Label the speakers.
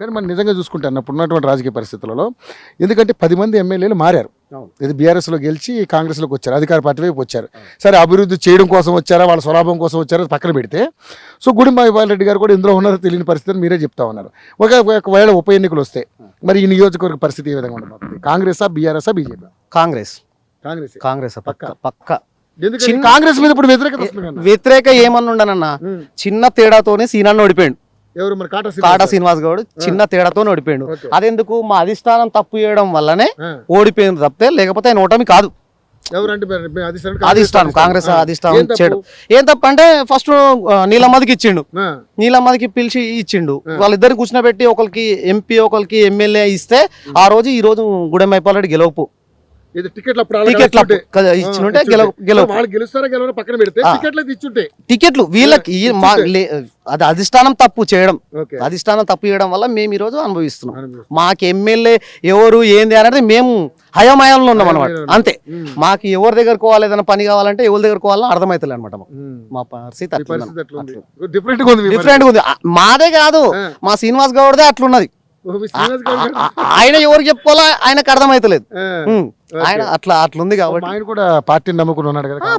Speaker 1: కానీ మనం నిజంగా చూసుకుంటే అన్నప్పుడు ఉన్నటువంటి రాజకీయ పరిస్థితులలో ఎందుకంటే 10 మంది ఎమ్మెల్యేలు మారారు. ఇది బీఆర్ఎస్లో గెలిచి కాంగ్రెస్లోకి వచ్చారు, అధికార పార్టీ వైపు వచ్చారు. సరే అభివృద్ధి చేయడం కోసం వచ్చారా, వాళ్ళ స్వలాభం కోసం వచ్చారా పక్కన పెడితే, సో గుడిమ రెడ్డి గారు కూడా ఇందులో ఉన్నారో తెలియని పరిస్థితిని మీరే చెప్తా ఉన్నారు. ఒకవేళ ఉప ఎన్నికలు వస్తే మరి ఈ నియోజకవర్గ పరిస్థితి ఏ విధంగా ఉండబోతుంది? కాంగ్రెసా, బీఆర్ఎస్ఆ, బీజేపీ?
Speaker 2: కాంగ్రెస్ పక్క.
Speaker 1: కాంగ్రెస్ మీద ఇప్పుడు వ్యతిరేకత వస్తుంది.
Speaker 2: వ్యతిరేక ఏమన్నా ఉండనన్నా చిన్న తేడాతోనే సీనాన్ని ఓడిపోయాడు.
Speaker 1: ఎవరు మరి?
Speaker 2: కాటా శ్రీనివాస్ గౌడ్ చిన్న తేడాతో ఓడిపోయాడు. అదెందుకు? మా అధిష్టానం తప్పు చేయడం వల్లనే ఓడిపోయింది తప్పితే లేకపోతే ఆయన ఓటమి కాదు. అధిష్టానం కాంగ్రెస్ అధిష్టానం చేయడం ఏం తప్పు అంటే ఫస్ట్ నీలమ్మదికి ఇచ్చిండు, నీలమ్మదికి పిలిచి ఇచ్చిండు. వాళ్ళిద్దరిని కూర్చున్నబెట్టి ఒకరికి ఎంపీ ఒకరికి ఎమ్మెల్యే ఇస్తే ఆ రోజు ఈ రోజు గుడెం రెడ్డి గెలవపు టికెట్లు వీళ్ళకి అది అధిష్టానం తప్పు చేయడం, అధిష్టానం తప్పు చేయడం వల్ల మేము ఈ రోజు అనుభవిస్తున్నాం. మాకు ఎమ్మెల్యే ఎవరు ఏంది అనేది మేము హయమయంలో ఉన్నాం అనమాట. అంతే, మాకు ఎవరి దగ్గర పోవాలి, ఏదైనా పని కావాలంటే ఎవరి దగ్గర పోవాలని అర్థమవుతుంది అనమాట. మా పరిస్థితి డిఫరెంట్ ఉంది. మాదే కాదు, మా శ్రీనివాస్ గౌడ్దే అట్లున్నది. ఆయన ఎవరికి చెప్పుకోవాలా ఆయనకు అర్థమైతలేదు. ఆయన అట్లుంది కాబట్టి
Speaker 1: ఆయన కూడా పార్టీని నమ్ముకుని ఉన్నాడు కదా.